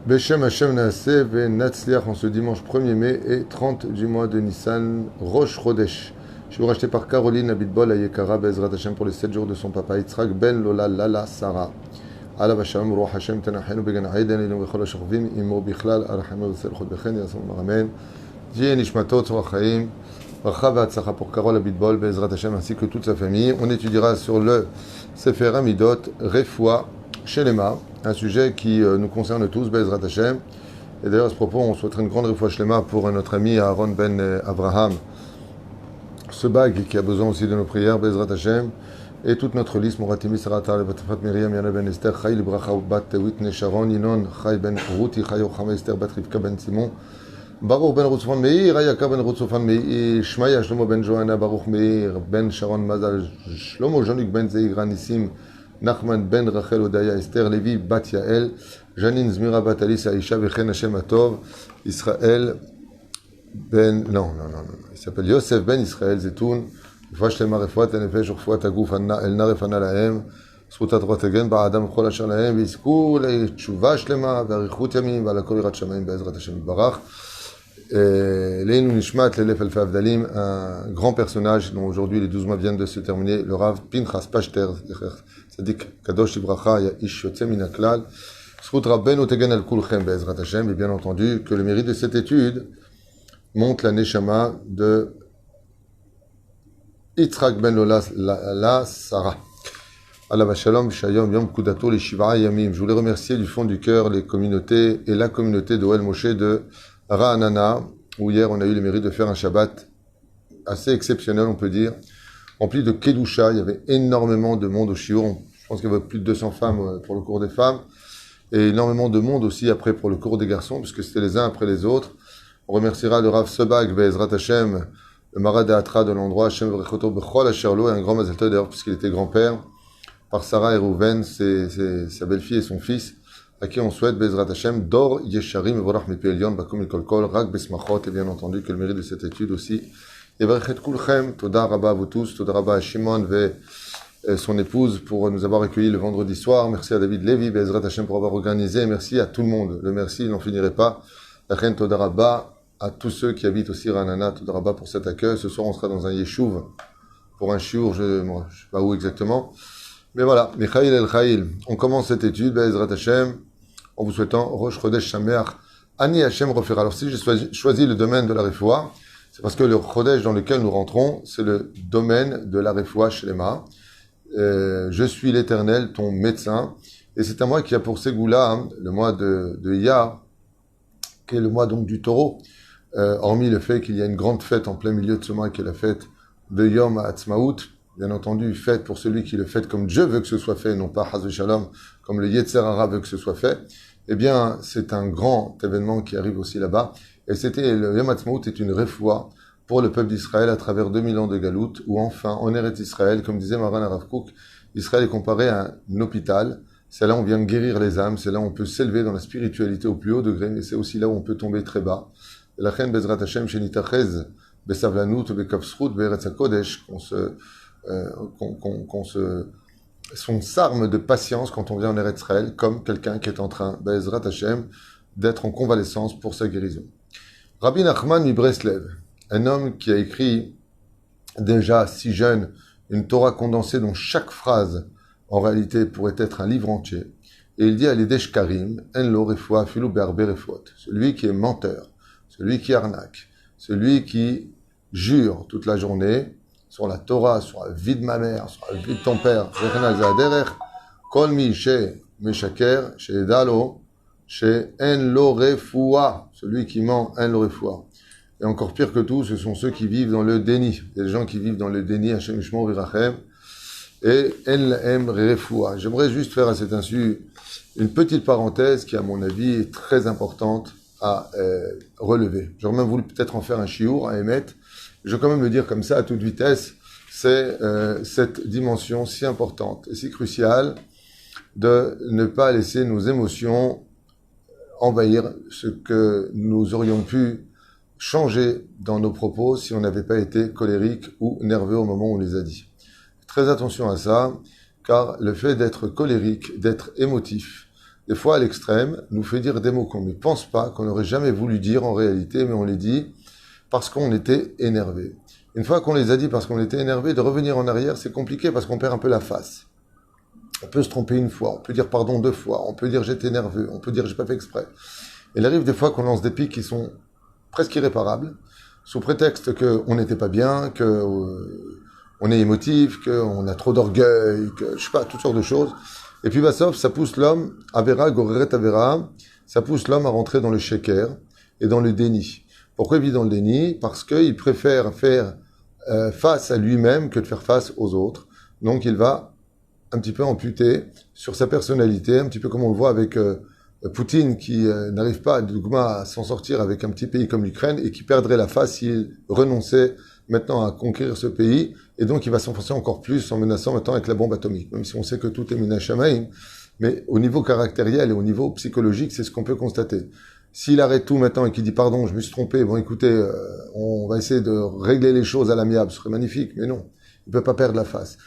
Beshem Hashem Naaseh Ve'Natzliach en ce dimanche 1er mai et 30 du mois de Nissan, Rosh Chodesh. Je vous racheté par Caroline Abitbol Ayekara Bezrat Hashem pour les 7 jours de son papa Yitzhak Ben Lola Lala Sarah. Alav Hashem Ruach Hashem Tanachenu Began Aiden Elom Vechol HaShorvim Imo Bichlal Arachem V'Sel Chod Bechen Yasson Maramen Dieu Nishmatot Tzorach Chaim Bracha V'Atzlacha pour Carole Abitbol Bezrat Hashem ainsi que toute sa famille. On étudiera sur le Sefer Amidot Refoua Shelema, un sujet qui nous concerne tous, Bezrat Hashem. Et d'ailleurs, à ce propos, on souhaiterait une grande refoua shlema pour notre ami Aaron Ben Abraham, ce bague qui a besoin aussi de nos prières, Bezrat Hashem. Et toute notre liste, Moratimi Saratar, Batafat Miriam, Yana Ben Esther, Chai Libracha Bat Whitney Sharon, Inon, Chai Ben Ruti, Chai Ochama Esther, Bat Rivka Ben Simon, Baruch Ben Rutzofan Meir, Ayaka Ben Rutzofan Meir, Shmaya Shlomo Ben Johanna, Baruch Meir, Ben Sharon Mazal, Shlomo Jean-Luc Ben Zeigran Nissim, Nachman Ben Rachel Odaya Esther Levi Bat Yael Janine Zmira Bat Alice Aisha Vechen Hashem Atov Israël Ben non il s'appelle Yosef Ben Israël Zetoun Vash Lema Refuat Nefesh Refuat Aguf El Narefana Lahem Zkutat Rotagen Ba'adam Chol Asher Lahem Vizku Le'tshuva Shlema Ve'arichut Yamim Ve'alakol Yirat Shamayim Be'ezrat Hashem Barach Leinu Nishmat Lelef Elfa Avdalim, un grand personnage dont aujourd'hui les 12 mois viennent de se terminer, le Rav Pinchas Pashter Sadik Kadosh Ibracha Ish Yotze Min HaKlal Zchut Rabbeinu Tegen Al Kulchem Be'ezrat Hashem, et bien entendu que le mérite de cette étude monte la Neshama de Yitzhak Ben Lola la Sarah. Alav Shalom Shayom Yom Kudato les Shiva Yamim. Je voulais remercier du fond du cœur les communautés et la communauté de Oel Moshe de Ra'anana, où hier on a eu le mérite de faire un Shabbat assez exceptionnel, on peut dire, rempli de Kedusha. Il y avait énormément de monde au Shiur. Je pense qu'il y avait plus de 200 femmes pour le cours des femmes, et énormément de monde aussi après pour le cours des garçons, puisque c'était les uns après les autres. On remerciera le Rav Sebag, Be'ezrat Hashem, le Marad Atra de l'endroit, Hashem Vrechoto Bechol Asherlo, et un grand Mazel Tov d'ailleurs, puisqu'il était grand-père, par Sarah et Rouven, sa belle-fille et son fils, à qui on souhaite, Bezrat Hashem, Dor Yesharim, Vorach Mipi Elyon, Bakum Mikol Kol, Rak Besmachot, et bien entendu que le mérite de cette étude aussi. Yevarchet Kulchem, Toda Rabba à vous tous, Toda Rabba à Shimon et son épouse pour nous avoir accueillis le vendredi soir. Merci à David Lévy, Bezrat Hashem pour avoir organisé, et merci à tout le monde. Le merci, il n'en finirait pas. Lachen Toda Rabba à tous ceux qui habitent aussi Ranana, Toda Rabba pour cet accueil. Ce soir, on sera dans un yeshuv pour un shiur, je ne sais pas où exactement. Mais voilà, Michaïl El Chaïl, on commence cette étude, Bezrat Hashem, en vous souhaitant Rosh Chodesh Shameach, Ani Hashem Refer. Alors si j'ai choisi le domaine de la Refoua, c'est parce que le Chodesh dans lequel nous rentrons, c'est le domaine de la Refoua Shlema. Je suis l'Éternel, ton médecin, et c'est à moi qui a pour Ségoula, hein, le mois de Iyar, qui est le mois donc du taureau, hormis le fait qu'il y a une grande fête en plein milieu de ce mois, qui est la fête de Yom HaAtzmaut, bien entendu, fête pour celui qui le fait comme Dieu veut que ce soit fait, non pas Chas v'Shalom, comme le Yetzer Hara veut que ce soit fait. Eh bien, c'est un grand événement qui arrive aussi là-bas. Et le Yom HaAtzmaut est une refoua pour le peuple d'Israël à travers 2000 ans de galoute, où enfin, en Eretz Israël, comme disait Maran Arav Kook, Israël est comparé à un hôpital. C'est là où on vient guérir les âmes, c'est là où on peut s'élever dans la spiritualité au plus haut degré, et c'est aussi là où on peut tomber très bas. Et la reine Bezrat Hashem, Shenitachez, Besavlanut, Bekavsrut, Be'eretz HaKodesh, son s'arme de patience quand on vient en Eretz Israël, comme quelqu'un qui est en train, Be'ezrat Hashem, d'être en convalescence pour sa guérison. Rabbi Nachman Mibreslev, un homme qui a écrit déjà si jeune une Torah condensée dont chaque phrase en réalité pourrait être un livre entier, et il dit à l'Edesh Karim, En lo refoua filu be'arbe refuot, celui qui est menteur, celui qui arnaque, celui qui jure toute la journée sur la Torah, sur la vie de ma mère, sur la vie de ton père, Kol mi she meshaker, she dalo, she en lo refoua, celui qui ment, en lo refoua. Et encore pire que tout, ce sont ceux qui vivent dans le déni. Il y a des gens qui vivent dans le déni, Hashem Yishmor Virachem, et en l'aim refoua. J'aimerais juste faire à cet insu une petite parenthèse qui, à mon avis, est très importante à relever. J'aurais même voulu peut-être en faire un chiour, à émettre. Je vais quand même le dire comme ça, à toute vitesse, c'est cette dimension si importante et si cruciale de ne pas laisser nos émotions envahir ce que nous aurions pu changer dans nos propos si on n'avait pas été colérique ou nerveux au moment où on les a dit. Très attention à ça, car le fait d'être colérique, d'être émotif, des fois à l'extrême, nous fait dire des mots qu'on ne pense pas, qu'on n'aurait jamais voulu dire en réalité, mais on les dit parce qu'on était énervé. Une fois qu'on les a dit parce qu'on était énervé, de revenir en arrière, c'est compliqué parce qu'on perd un peu la face. On peut se tromper une fois, on peut dire pardon 2 fois, on peut dire j'étais nerveux, on peut dire j'ai pas fait exprès. Il arrive des fois qu'on lance des pics qui sont presque irréparables, sous prétexte qu'on n'était pas bien, on est émotif, qu'on a trop d'orgueil, que je sais pas, toutes sortes de choses. Et puis sauf, ça pousse l'homme, Avera, Goreret Avera, ça pousse l'homme à rentrer dans le sheker et dans le déni. Pourquoi il vit dans le déni? Parce qu'il préfère faire face à lui-même que de faire face aux autres. Donc il va un petit peu amputé sur sa personnalité, un petit peu comme on le voit avec Poutine qui n'arrive pas à s'en sortir avec un petit pays comme l'Ukraine et qui perdrait la face s'il renonçait maintenant à conquérir ce pays, et donc il va s'enfoncer encore plus en menaçant maintenant avec la bombe atomique, même si on sait que tout est minashamaim, mais au niveau caractériel et au niveau psychologique, c'est ce qu'on peut constater. S'il arrête tout maintenant et qu'il dit pardon, je me suis trompé, bon écoutez, on va essayer de régler les choses à l'amiable, ce serait magnifique, mais non, il ne peut pas perdre la face.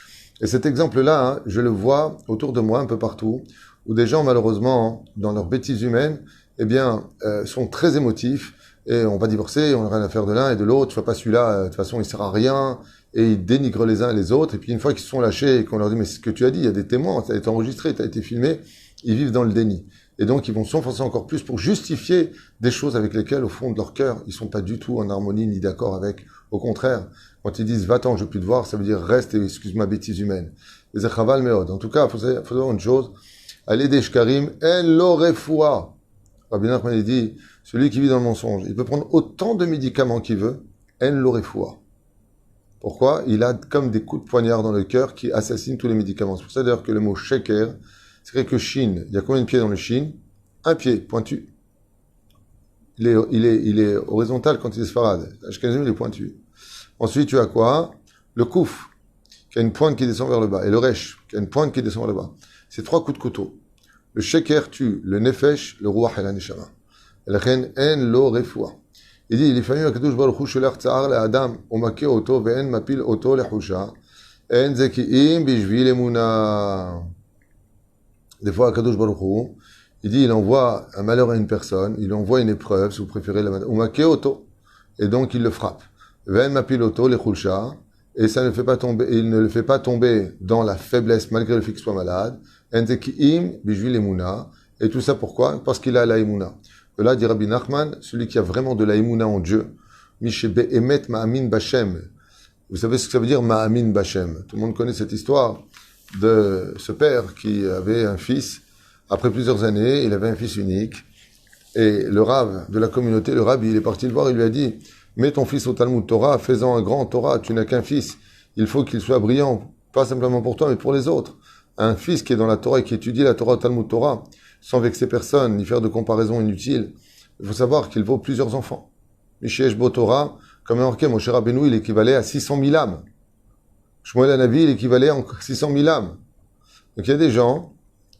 Et cet exemple-là, hein, je le vois autour de moi un peu partout, où des gens malheureusement, dans leur bêtise humaine, eh bien, sont très émotifs, et on va divorcer, on n'a rien à faire de l'un et de l'autre, je ne fais pas celui-là, de toute façon il ne sert à rien, et ils dénigrent les uns et les autres, et puis une fois qu'ils se sont lâchés et qu'on leur dit mais c'est ce que tu as dit, il y a des témoins, ça a été enregistré, ça a été filmé, ils vivent dans le déni. Et donc ils vont s'enfoncer encore plus pour justifier des choses avec lesquelles au fond de leur cœur, ils sont pas du tout en harmonie ni d'accord avec. Au contraire, quand ils disent va-t'en, je veux plus te voir, ça veut dire reste et excuse ma bêtise humaine. Les achaval meod. En tout cas, il faut savoir une chose, allez des shkarim, en l'orefoua. Rabbi Nachman dit, celui qui vit dans le mensonge, il peut prendre autant de médicaments qu'il veut, en l'orefoua. Pourquoi? Il a comme des coups de poignard dans le cœur qui assassinent tous les médicaments. C'est pour ça d'ailleurs que le mot sheker, c'est vrai que Shin, il y a combien de pieds dans le Shin? Un pied, pointu. Il est horizontal quand il est sfarad. Ashkenazim, il est pointu. Ensuite, tu as quoi? Le kouf, qui a une pointe qui descend vers le bas, et le resh, qui a une pointe qui descend vers le bas. C'est 3 coups de couteau. Le sheker tue le nefesh, le ruach et la neshama. L'chen en lo refoua. Il dit, לפעמים הקדוש ברוך הוא שולח צער לאדם ומכה אותו ואין מפיל אותו לחושה, אין זה כי אם בשביל אמונה. Des fois, Akadosh Baruch Hu, il dit, il envoie un malheur à une personne, il envoie une épreuve, si vous préférez la umake auto, et donc il le frappe. Ven mapil auto, les chulcha, et ça ne le fait pas tomber, il ne le fait pas tomber dans la faiblesse malgré le fait qu'il soit malade. Enzekiim, bijvil emuna, et tout ça pourquoi? Parce qu'il a la emuna. Et là, dit Rabbi Nachman, celui qui a vraiment de la emuna en Dieu, Mishe be'emet ma'amin b'Hashem. Vous savez ce que ça veut dire ma'amin b'Hashem? Tout le monde connaît cette histoire de ce père qui avait un fils. Après plusieurs années, il avait un fils unique. Et le Rav de la communauté, le Rabbi, il est parti le voir, il lui a dit, mets ton fils au Talmud Torah, fais-en un grand Torah, tu n'as qu'un fils. Il faut qu'il soit brillant, pas simplement pour toi, mais pour les autres. Un fils qui est dans la Torah et qui étudie la Torah au Talmud Torah, sans vexer personne, ni faire de comparaison inutile, il faut savoir qu'il vaut plusieurs enfants. Mishesh Bo Torah, comme un orquet, Moshe Rabbeinu, il équivalait à 600 000 âmes. Shmuel Hanavi, il équivalait à 600 000 âmes. Donc il y a des gens,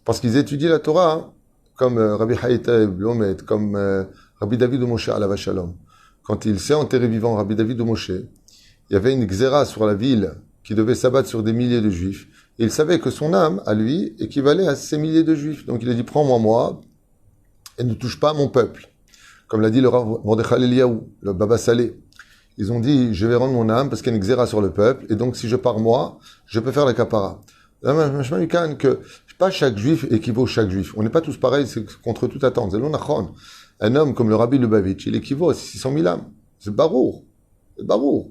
parce qu'ils étudient la Torah, hein, comme Rabbi Haïta Blomet, comme Rabbi David ou Moshe Alav Shalom. Quand il s'est enterré vivant, Rabbi David ou Moshe, il y avait une xéra sur la ville qui devait s'abattre sur des milliers de juifs. Et il savait que son âme, à lui, équivalait à ces milliers de juifs. Donc il a dit, prends-moi moi, et ne touche pas à mon peuple. Comme l'a dit le Rav Mordechai Eliyahu, le Baba Salé. Ils ont dit, je vais rendre mon âme parce qu'il y a une xéra sur le peuple, et donc si je pars moi, je peux faire la kapara. Que pas chaque juif équivaut chaque juif. On n'est pas tous pareils, c'est contre toute attente. Un homme comme le Rabbi Lubavitch, il équivaut à 600 000 âmes. C'est barour. C'est barour.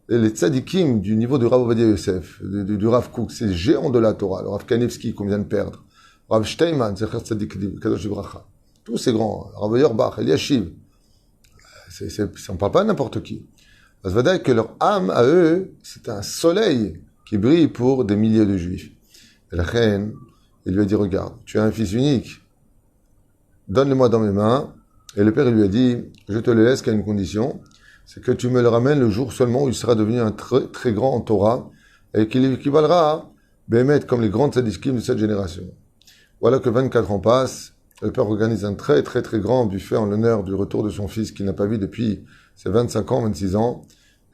Et les tzadikim du niveau du Rav Ovadia Yosef, du Rav Kook, c'est géant de la Torah. Le Rav Kanevski qu'on vient de perdre. Rav Steinman, c'est Tzadik Kadosh Ibracha. Tous ces grands. Rav Yerbach, Eliashiv. On ne parle pas de n'importe qui. Ça veut dire que leur âme, à eux, c'est un soleil qui brille pour des milliers de juifs. Et la reine, il lui a dit, regarde, tu as un fils unique, donne-le-moi dans mes mains. Et le père, il lui a dit, je te le laisse qu'à une condition, c'est que tu me le ramènes le jour seulement où il sera devenu un très, très grand en Torah, et qu'il équivalera à Bémet comme les grandes tzadikim de cette génération. Voilà que 24 ans passent, le père organise un très, très, très grand buffet en l'honneur du retour de son fils qu'il n'a pas vu depuis ses 25 ans, 26 ans,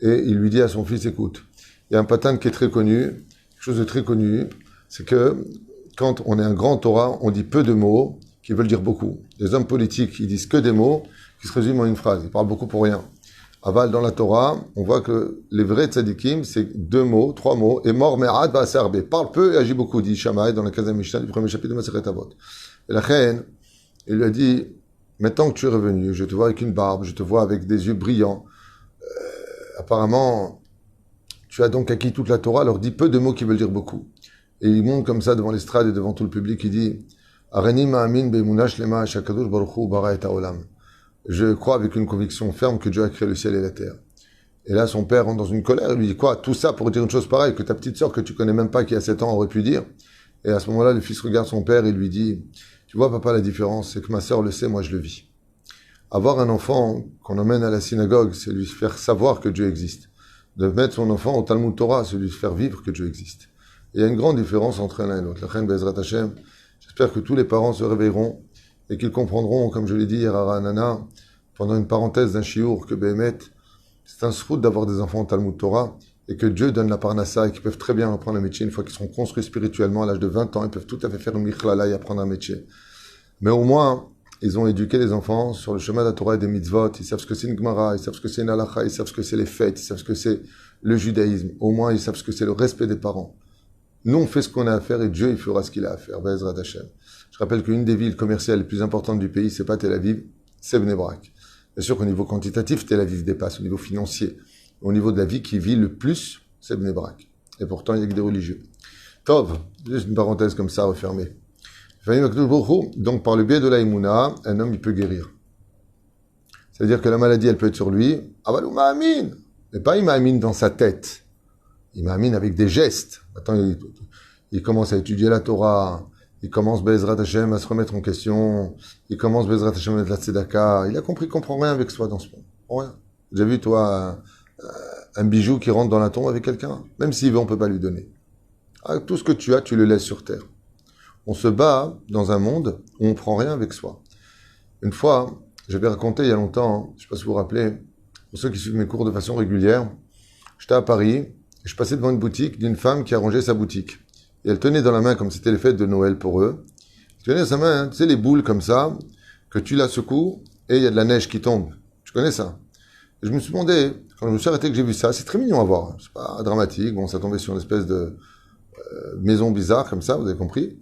et il lui dit à son fils, écoute, il y a un pattern qui est très connu, quelque chose de très connu, c'est que quand on est un grand Torah, on dit peu de mots qui veulent dire beaucoup. Les hommes politiques, ils disent que des mots qui se résument en une phrase. Ils parlent beaucoup pour rien. Aval, dans la Torah, on voit que les vrais tzadikim, c'est 2 mots, 3 mots, et mort me'ad va serbe. Parle peu et agit beaucoup, dit Shammai dans la 15e Mishnah du premier chapitre de Masechet Avot. Et la reine, il lui a dit, maintenant que tu es revenu, je te vois avec une barbe, je te vois avec des yeux brillants. Apparemment, tu as donc acquis toute la Torah, alors dis peu de mots qui veulent dire beaucoup. Et il monte comme ça devant l'estrade et devant tout le public, il dit, Areni ma'amin be'emunah shlema shakadosh baruch hu bara et ha'olam. Je crois avec une conviction ferme que Dieu a créé le ciel et la terre. Et là, son père rentre dans une colère, il lui dit quoi? Tout ça pour dire une chose pareille, que ta petite sœur que tu connais même pas, qui a 7 ans, aurait pu dire. Et à ce moment-là, le fils regarde son père et lui dit, tu vois papa, la différence, c'est que ma sœur le sait, moi je le vis. Avoir un enfant qu'on emmène à la synagogue, c'est lui faire savoir que Dieu existe. De mettre son enfant au Talmud Torah, c'est lui faire vivre que Dieu existe. Et il y a une grande différence entre l'un et l'autre. La reine Bezrat Hashem, j'espère que tous les parents se réveilleront et qu'ils comprendront, comme je l'ai dit hier à Ranana, pendant une parenthèse d'un chiour, que Béhémet, c'est un srout d'avoir des enfants au Talmud Torah, et que Dieu donne la parnassa, et qu'ils peuvent très bien apprendre un métier, une fois qu'ils seront construits spirituellement à l'âge de 20 ans, ils peuvent tout à fait faire une michlala et apprendre un métier. Mais au moins, ils ont éduqué les enfants sur le chemin de la Torah et des mitzvot, ils savent ce que c'est une Gemara, ils savent ce que c'est une halakha, ils savent ce que c'est les fêtes, ils savent ce que c'est le judaïsme, au moins ils savent ce que c'est le respect des parents. Nous, on fait ce qu'on a à faire, et Dieu, il fera ce qu'il a à faire. Be'ezrat Hashem. Je rappelle qu'une des villes commerciales les plus importantes du pays, c'est pas Tel Aviv, c'est Bnei Brak. Bien sûr qu'au niveau quantitatif, Tel Aviv dépasse, au niveau financier. Au niveau de la vie qui vit le plus, c'est Bnei Brak. Et pourtant, il n'y a que des religieux. Tov, juste une parenthèse comme ça, refermée. Donc, par le biais de la Emouna, un homme, il peut guérir. C'est-à-dire que la maladie, elle peut être sur lui. Avalou ma'amin. Mais pas il ma'amin dans sa tête. Il ma'amin avec des gestes. Attends, il commence à étudier la Torah. Il commence, Be'ezrat Hashem, à se remettre en question. Il commence, Be'ezrat Hashem, à mettre la tzedaka. Il a compris qu'il comprend rien avec soi dans ce monde. Rien. J'ai vu, toi, un bijou qui rentre dans la tombe avec quelqu'un. Même s'il veut, on peut pas lui donner. Avec tout ce que tu as, tu le laisses sur terre. On se bat dans un monde où on prend rien avec soi. Une fois, j'avais raconté il y a longtemps, je ne sais pas si vous vous rappelez, pour ceux qui suivent mes cours de façon régulière, j'étais à Paris, et je passais devant une boutique d'une femme qui a rangé sa boutique. Et elle tenait dans la main, comme c'était les fêtes de Noël pour eux, elle tenait dans sa main, hein, tu sais, les boules comme ça, que tu la secoues, et il y a de la neige qui tombe. Tu connais ça? Et je me suis demandé, quand je me suis arrêté que j'ai vu ça, c'est très mignon à voir, c'est pas dramatique, bon, ça tombait sur une espèce de maison bizarre comme ça, vous avez compris.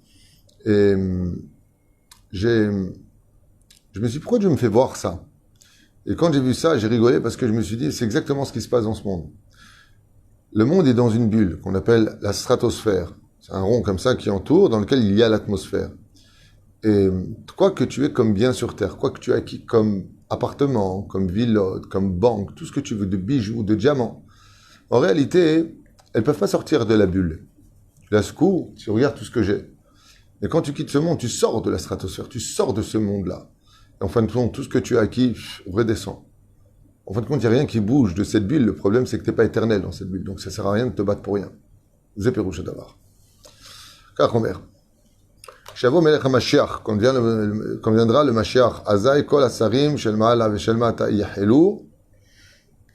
Et je me suis dit, pourquoi Dieu me fait voir ça? Et quand j'ai vu ça, j'ai rigolé parce que je me suis dit, c'est exactement ce qui se passe dans ce monde. Le monde est dans une bulle qu'on appelle la stratosphère. C'est un rond comme ça qui entoure, dans lequel il y a l'atmosphère. Et quoi que tu aies comme bien sur Terre, quoi que tu aies acquis comme appartement, comme villa, comme banque, tout ce que tu veux, de bijoux, de diamants, en réalité, elles ne peuvent pas sortir de la bulle. Tu la secoues, tu regardes tout ce que j'ai. Et quand tu quittes ce monde, tu sors de la stratosphère, tu sors de ce monde-là. Et en fin de compte, tout ce que tu as acquis redescend. En fin de compte, il n'y a rien qui bouge de cette bulle. Le problème, c'est que tu n'es pas éternel dans cette bulle. Donc, ça ne sert à rien de te battre pour rien. Zéperouche d'avar. Car Omer. Shavo Melech HaMashiach, quand viendra le Mashiach, Azaï kol asarim shel ma'ala ve shel mata yahelu,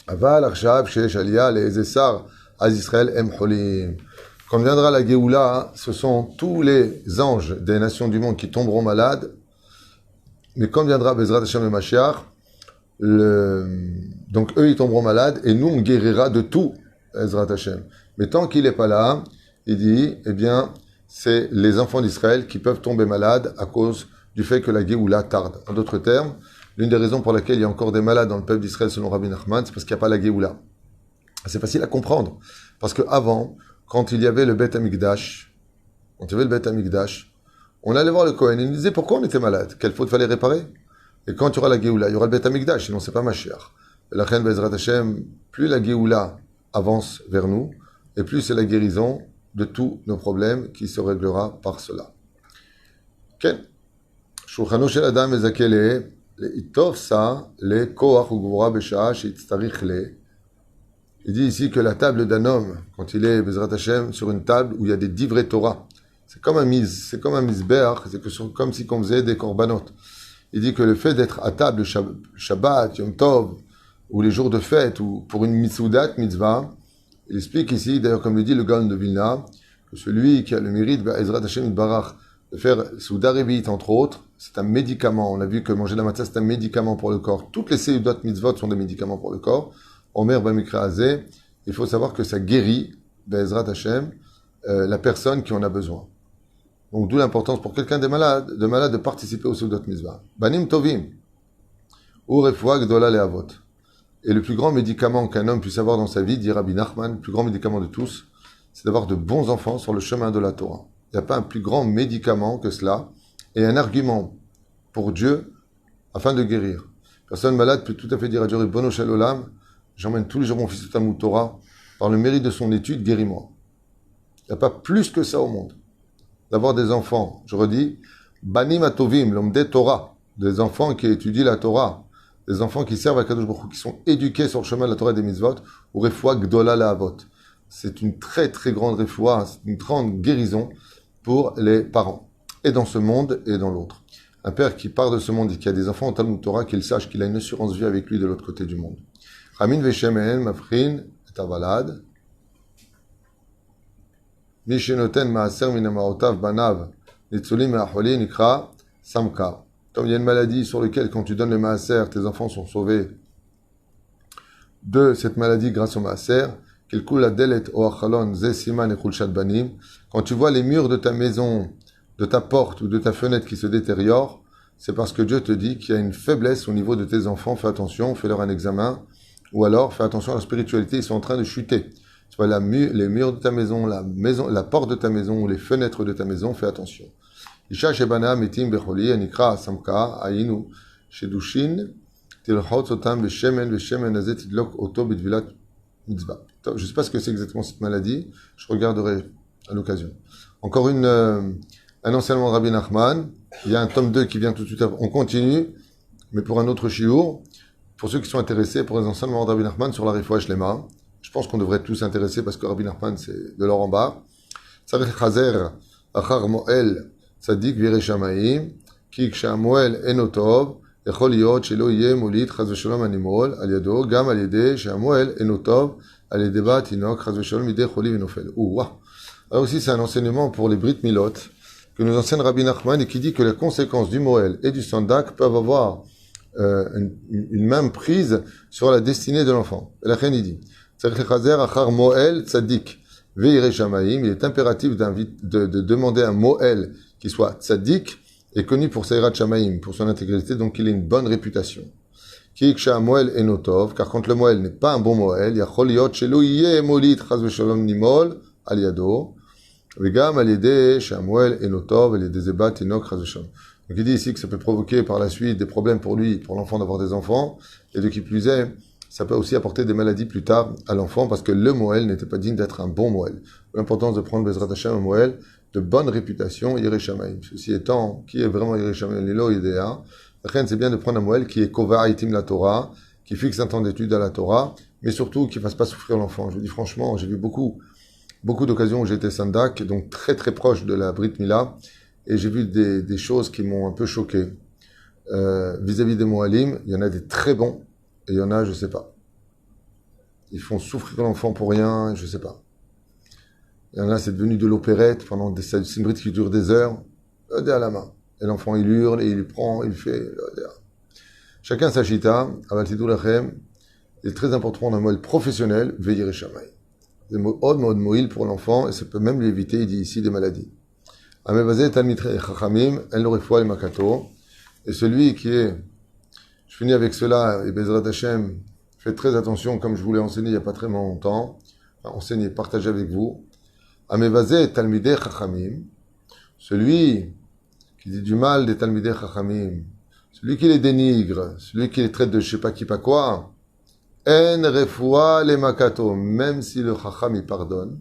aval arshav shesh aliyah le'ezesar az Israël em cholim. Quand viendra la Géoula, ce sont tous les anges des nations du monde qui tomberont malades. Mais quand viendra Bezrat Hashem et Mashiach, donc eux ils tomberont malades et nous on guérira de tout, Bezrat Hashem. Mais tant qu'il n'est pas là, il dit, eh bien, c'est les enfants d'Israël qui peuvent tomber malades à cause du fait que la Géoula tarde. En d'autres termes, l'une des raisons pour laquelle il y a encore des malades dans le peuple d'Israël selon Rabbi Nachman, c'est parce qu'il n'y a pas la Géoula. C'est facile à comprendre. Parce qu'avant, quand il y avait le Beth Amikdash, on allait voir le Kohen, il nous disait pourquoi on était malade, quelle faute fallait réparer. Et quand il y aura la Géoula, il y aura le Beth Amikdash, sinon c'est pas Mashiach. Et la reine Bezrat Hashem, plus la Géoula avance vers nous, et plus c'est la guérison de tous nos problèmes qui se réglera par cela. Ken, Shulchano shel Adam mezakele, le'itov sa, le koach ugvura besha'a she'itztarich le. Il dit ici que la table d'un homme, quand il est Bezrat Hashem sur une table où il y a des divrei Torah, c'est comme un misbeach, comme si on faisait des korbanot. Il dit que le fait d'être à table Shabbat, Yom Tov, ou les jours de fête, ou pour une mitzvah, il explique ici, d'ailleurs comme le dit le Gaon de Vilna, que celui qui a le mérite, Bezrat Hashem Barach, de faire Souda Revit, entre autres, c'est un médicament. On a vu que manger la matzah, c'est un médicament pour le corps. Toutes les Seudot Mitzvot sont des médicaments pour le corps. Omer Bamikra Azeh, il faut savoir que ça guérit, Be'ezrat Hashem, la personne qui en a besoin. Donc d'où l'importance pour quelqu'un de malade de participer au Seudot Mitzvah. Banim Tovim, ou Refoua Gdola Leavot. Et le plus grand médicament qu'un homme puisse avoir dans sa vie, dit Rabbi Nachman, le plus grand médicament de tous, c'est d'avoir de bons enfants sur le chemin de la Torah. Il n'y a pas un plus grand médicament que cela, et un argument pour Dieu afin de guérir. Personne malade peut tout à fait dire à Dieu, Bono Shel Olam, j'emmène tous les jours mon fils au Talmud Torah, par le mérite de son étude, guéris-moi. Il n'y a pas plus que ça au monde. D'avoir des enfants, je redis, Banim Atovim, l'homme des Torah, des enfants qui étudient la Torah, des enfants qui servent à Kadosh Baruch Hu, qui sont éduqués sur le chemin de la Torah et des mitzvot, ou refoua gdola le'avot. C'est une très très grande refoua, c'est une grande guérison pour les parents, et dans ce monde et dans l'autre. Un père qui part de ce monde et qui a des enfants au Talmud Torah, qu'il sache qu'il a une assurance vie avec lui de l'autre côté du monde. Ramin veshemen mafrin et avalad. Mishenoten maaser min amaotav banav nitzulim me'acholi nikra samka. Comme il y a une maladie sur laquelle, quand tu donnes le maaser, tes enfants sont sauvés de cette maladie grâce au maaser. Quand tu vois les murs de ta maison, de ta porte ou de ta fenêtre qui se détériorent, c'est parce que Dieu te dit qu'il y a une faiblesse au niveau de tes enfants. Fais attention, fais-leur un examen. Ou alors, fais attention à la spiritualité, ils sont en train de chuter. Tu vois les murs de ta maison, la porte de ta maison ou les fenêtres de ta maison, fais attention. Isha shebana mitim becholi anikra samka ainu shedushin tilchot otam beshemen azet tidlok oto bidvilat mitzvah. Je ne sais pas ce que c'est exactement cette maladie, je regarderai à l'occasion. Encore un enseignement de Rabbi Nachman, il y a un tome 2 qui vient tout de suite, on continue, mais pour un autre shiur, pour ceux qui sont intéressés, pour les enseignements de Rabbi Nachman sur la Refoua Shlema, je pense qu'on devrait tous s'intéresser parce que Rabbi Nachman c'est de l'or en bas. Tzarech chazer achar mo'el Tzadik virei shamayim, ki kshamuel enotov, יכול להיות שלא יהיה מוליד חס ושלום הנימול על ידו, גם על ידי שהמואל אינו טוב, על ידי בת תינוק חס ושלום מידי חולי ונופל. Alors aussi c'est un enseignement pour les Brit Milot que nous enseigne Rabbi Nachman et qui dit que les conséquences du Moël et du Sandak peuvent avoir une même prise sur la destinée de l'enfant. Et la reine il dit Tzarech lechazer achar Moël tzadik veirei shamayim, il est impératif de demander un Moël qui soit tzadik est connu pour sa Yirat Shamayim, pour son intégrité, donc il a une bonne réputation. Ki ksha Moël enotov, car quand le Moël n'est pas un bon Moël, yachol yot shelo yeh molid chaz v'shalom nimol al yado, v'gam al yedeh sha Moël enotov al yedeh zebat tinok chaz v'shalom. Donc il dit ici que ça peut provoquer par la suite des problèmes pour lui, pour l'enfant d'avoir des enfants, et de qui plus est, ça peut aussi apporter des maladies plus tard à l'enfant, parce que le Moël n'était pas digne d'être un bon Moël. L'importance de prendre Bezrat Hashem un Moël de bonne réputation, Yirei Shamayim. Ceci étant, qui est vraiment Yirei Shamayim, Lilo Yidea, la reine, c'est bien de prendre un Moël qui est Kova Itim la Torah, qui fixe un temps d'étude à la Torah, mais surtout qui ne fasse pas souffrir l'enfant. Je vous dis franchement, j'ai vu beaucoup d'occasions où j'étais Sandak, donc très très proche de la Brit Mila, et j'ai vu des choses qui m'ont un peu choqué. Vis-à-vis des Moalim, il y en a des très bons, et il y en a, je sais pas. Ils font souffrir l'enfant pour rien, je sais pas. Il y en a, c'est devenu de l'opérette c'est une bride qui dure des heures, à la main. Et l'enfant, il hurle, et il prend, il fait, chacun sa chita, avaltidou lachem, il est très important d'un Moël professionnel, veiller et chamaï. C'est mode moïl pour l'enfant, et ça peut même lui éviter, il dit ici, des maladies. Amevazé talmitre chachamim, el refoua el makato, et celui qui est, je finis avec cela, et Bezrat Hashem, faites très attention, comme je vous l'ai enseigné il n'y a pas très longtemps, enseigné, partagé avec vous. Amevazé talmidei chachamim, celui qui dit du mal des talmidei chachamim, celui qui les dénigre, celui qui les traite de je sais pas qui pas quoi, en refoua le makato, même si le chacham y pardonne,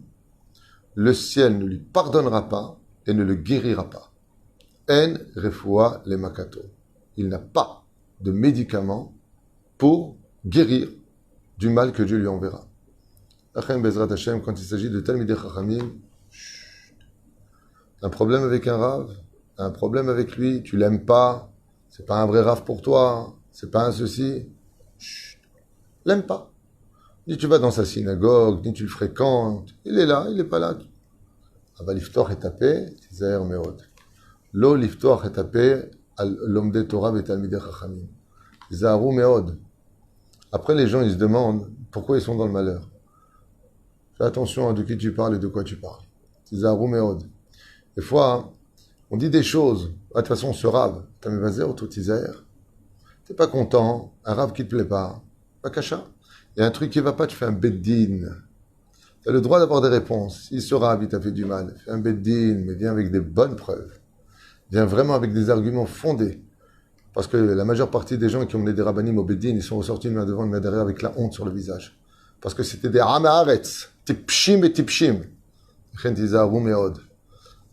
le ciel ne lui pardonnera pas et ne le guérira pas. En refoua le makato. Il n'a pas de médicament pour guérir du mal que Dieu lui enverra. Achem Bezrat Hashem, quand il s'agit de Talmidei Chachamim, un problème avec un rave, un problème avec lui, tu l'aimes pas, c'est pas un vrai rave pour toi, c'est pas un ceci, l'aime pas. Ni tu vas dans sa synagogue, ni tu le fréquentes, il est là, il est pas là. Avaliftor est tapé, Tizaher Meod. Lo liftoach et hape al lomde Torah betalmidei chachamim. Zaharu meod. Après, les gens, ils se demandent pourquoi ils sont dans le malheur. Fais attention à de qui tu parles et de quoi tu parles. Zaharu meod. Des fois, on dit des choses. De toute façon, ce rave, t'as mis vaser au tout Isaïr. T'es pas content, un rave qui te plaît pas. Pas cacha. Il y a un truc qui va pas, tu fais un beddin. Tu as le droit d'avoir des réponses. Si ce rave, il t'a fait du mal, fais un beddin, mais viens avec des bonnes preuves. Viens vraiment avec des arguments fondés. Parce que la majeure partie des gens qui ont mené des rabbinim au beddin, ils sont ressortis une main devant, une main derrière avec la honte sur le visage. Parce que c'était des Amaharetz, tipshim et tipshim. Chentizaru meod.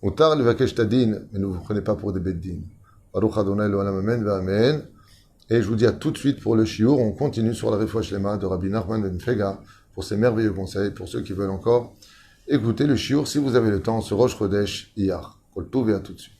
Moutar levakesh tadin, mais ne vous prenez pas pour des beddin. Baruch Adonai Elohim, amen, amen. Et je vous dis à tout de suite pour le shiur. On continue sur la Refoua Shlema de Rabbi Nachman ben Fega pour ses merveilleux conseils. Pour ceux qui veulent encore écouter le shiur, si vous avez le temps, ce Rosh Chodesh Iyar. Kol Tov et à tout de suite.